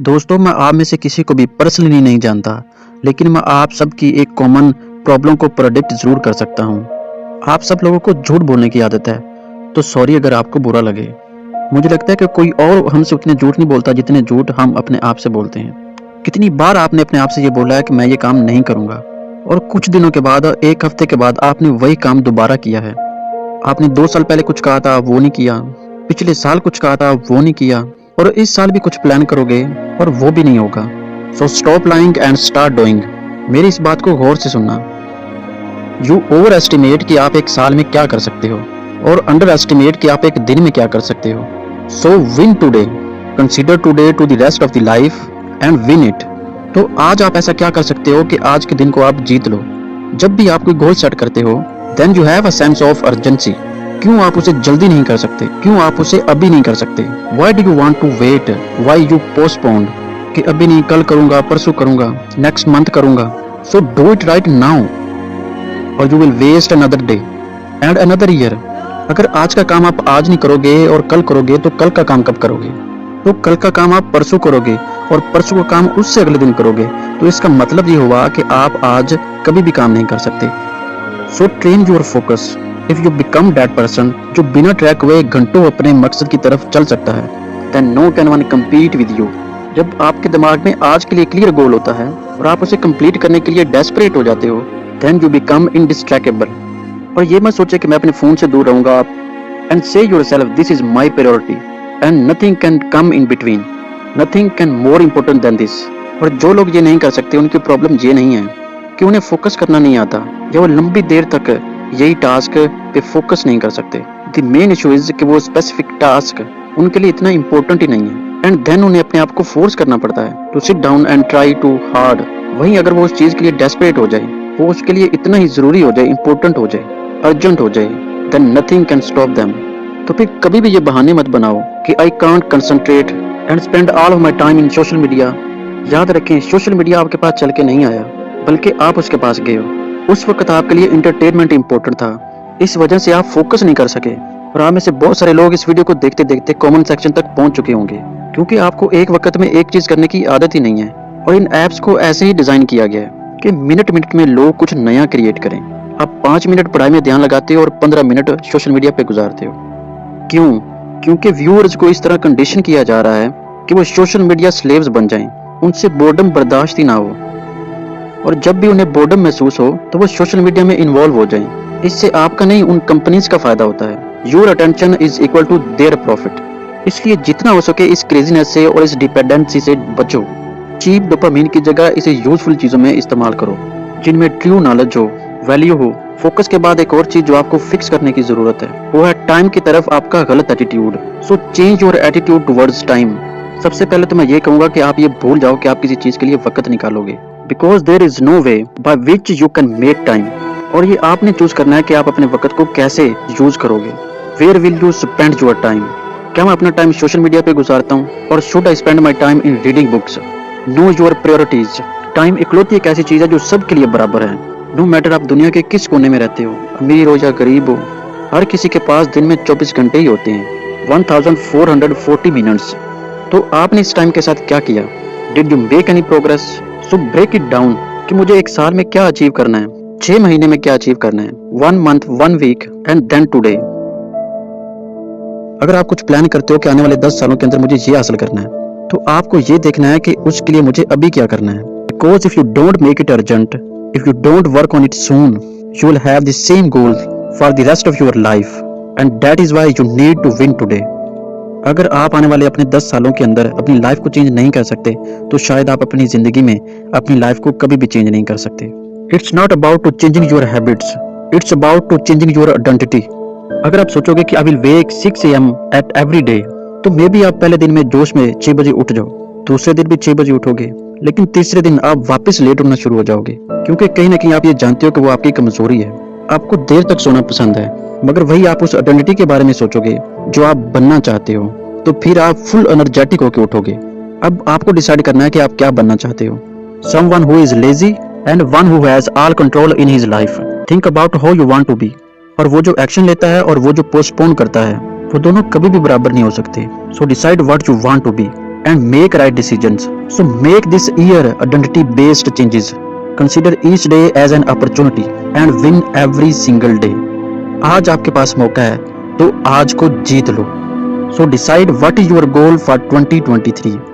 दोस्तों, मैं आप में से किसी को भी पर्सनली नहीं जानता, लेकिन मैं आप सबकी एक कॉमन प्रॉब्लम को प्रेडिक्ट ज़रूर कर सकता हूँ। आप सब लोगों को झूठ बोलने की आदत है, तो सॉरी अगर आपको बुरा लगे। मुझे लगता है कि कोई और हमसे उतने झूठ नहीं बोलता जितने झूठ हम अपने आप से बोलते हैं। कितनी बार आपने अपने आप से ये बोला है कि मैं ये काम नहीं करूँगा, और कुछ दिनों के बाद, एक हफ्ते के बाद आपने वही काम दोबारा किया है। आपने 2 साल पहले कुछ कहा था, वो नहीं किया। पिछले साल कुछ कहा था, वो नहीं किया। और इस साल भी कुछ प्लान करोगे और वो भी नहीं होगा। So stop lying and start doing. मेरी इस बात को गौर से सुनना। यू ओवर एस्टिमेट कि आप एक साल में क्या कर सकते हो, और अंडर एस्टिमेट कि आप एक दिन में क्या कर सकते हो। So win today, consider today to the rest of the life and win it. तो आज आप ऐसा क्या कर सकते हो कि आज के दिन को आप जीत लो। जब भी आप कोई गोल सेट करते हो, then you have a sense of urgency. क्यों आप उसे जल्दी नहीं कर सकते? क्यों आप उसे अभी नहीं कर सकते? Why do you want to wait? Why you postponed? कि अभी नहीं, कल करूंगा, परसों करूंगा, नेक्स्ट मंथ करूंगा। So do it right now, or you will waste another day and another year. अगर आज का काम आप आज नहीं करोगे और कल करोगे, तो कल का काम कब करोगे? तो कल का काम आप परसों करोगे और परसों का काम उससे अगले दिन करोगे। तो इसका मतलब ये हुआ कि आप आज कभी भी काम नहीं कर सकते। So train your focus. If you become that person जो बिना ट्रैक हुए घंटों अपने मकसद की तरफ चल सकता है, then no can one compete with you. जब आपके दिमाग में आज के लिए क्लियर गोल होता है और आप उसे कंप्लीट करने के लिए डेस्परेट हो जाते हो, then you become indistractable. और ये मत सोचे कि मैं अपने फोन से दूर रहूंगा आप, and say yourself this is my priority and nothing can come in between. Nothing can more important than this. और जो लोग ये नहीं कर सकते, उनकी प्रॉब्लम ये नहीं है कि उन्हें फोकस करना नहीं आता, या वो लंबी देर तक यही टास्क पे फोकस नहीं कर सकते। द मेन इशू इज कि वो स्पेसिफिक टास्क उनके लिए इतना इम्पोर्टेंट ही नहीं है, एंड देन उन्हें अपने आप को फोर्स करना पड़ता है to sit down and try to hard. वहीं अगर वो उस चीज के लिए डेस्परेट हो जाए, वो उसके लिए इतना ही जरूरी हो जाए, इम्पोर्टेंट हो जाए, अर्जेंट हो जाए, then nothing can stop them. तो फिर कभी भी ये बहाने मत बनाओ कि I can't concentrate and spend all of my time in social media. याद रखें, सोशल मीडिया आपके पास चल के नहीं आया, बल्कि आप उसके पास गए हो। उस वक्त आपके लिए एंटरटेनमेंट इंपॉर्टेंट था, इस वजह से आप फोकस नहीं कर सके। और आप में से बहुत सारे लोग इस वीडियो को देखते देखते कमेंट सेक्शन तक पहुंच चुके होंगे, क्योंकि आपको एक वक्त में एक चीज करने की आदत ही नहीं है। और इन ऐप्स को ऐसे ही डिजाइन किया गया है कि मिनट मिनट में लोग कुछ नया क्रिएट करें। आप 5 मिनट पढ़ाई में ध्यान लगाते हो और 15 मिनट सोशल मीडिया पे गुजारते हो। क्यों? क्योंकि व्यूअर्स को इस तरह कंडीशन किया जा रहा है कि वो सोशल मीडिया स्लेव्स बन जाएं, उनसे बोर्डम बर्दाश्त ही ना हो, और जब भी उन्हें बोर्डम महसूस हो तो वो सोशल मीडिया में इन्वॉल्व हो जाएं। इससे आपका नहीं, उन कंपनीज का फायदा होता है। Your attention is equal to their profit. इसलिए जितना हो सके इस क्रेजीनेस से और इस डिपेंडेंसी से बचो। चीप डोपामिन की जगह इसे यूजफुल चीजों में इस्तेमाल करो, जिनमें ट्रू नॉलेज हो, वैल्यू हो। फोकस के बाद एक और चीज जो आपको फिक्स करने की जरूरत है, वो है टाइम की तरफ आपका गलत attitude. So change your attitude towards time. सबसे पहले तो मैं ये कहूंगा कि आप ये भूल जाओ कि आप किसी चीज के लिए वक्त निकालोगे, because there is no way by which you can make time. और ये आपने चूज करना है कि आप अपने वक्त को कैसे यूज करोगे। Where will you spend your time? क्या मैं अपना टाइम सोशल मीडिया पे गुजारता हूँ, और should I spend my time in reading books? Know your priorities. Time इकलौती एक ऐसी चीज है जो सबके लिए बराबर है। नो मैटर आप दुनिया के किस कोने में रहते हो, अमीर हो या गरीब हो, हर किसी के पास दिन में 24 घंटे ही होते हैं, 1440 मिनट्स। तो आपने इस टाइम के साथ क्या किया? Did you make any progress? So break it down कि मुझे एक साल में क्या अचीव करना है, 6 महीने में क्या अचीव करना है, 1 month, 1 week and then today. अगर आप कुछ प्लान करते हो कि आने वाले 10 सालों के अंदर मुझे ये हासिल करना है, तो आपको ये देखना है कि उसके लिए मुझे अभी क्या करना है। Because if you don't make it urgent, if you don't work on it soon, you will have the same goal for the rest of your life, and that is why you need to win today. अगर आप आने वाले अपने 10 सालों के अंदर अपनी life को चेंज नहीं कर सकते, तो शायद आप अपनी जिंदगी में अपनी लाइफ को कभी भी चेंज नहीं कर सकते। It's not about to changing your habits, it's about to changing your identity. अगर आप सोचोगे कि I will wake 6 AM at every day, तो मे बी आप पहले दिन में जोश में 6 बजे उठ जाओ, दूसरे दिन भी 6 बजे उठोगे, लेकिन तीसरे दिन आप वापस लेट उठना शुरू हो जाओगे, क्योंकि कहीं ना कहीं आप ये जानते हो कि वो आपकी कमजोरी है। आपको देर तक सोना पसंद है, मगर वही आप उस आइडेंटिटी के बारे में सोचोगे जो आप बनना चाहते हो, तो फिर आप फुल एनर्जेटिक होकर उठोगे। अब आपको डिसाइड करना है कि आप क्या बनना चाहते हो। Someone who is lazy and one who has all control in his life. Think about how you want to be. और वो जो एक्शन लेता है और वो जो पोस्टपोन करता है, वो दोनों कभी भी बराबर नहीं हो सकते। So decide what you want to be. and make right decisions. So make this year identity based changes. Consider each day as an opportunity and win every single day. आज आपके पास मौका है तो आज को जीत लो. So decide what is your goal for 2023.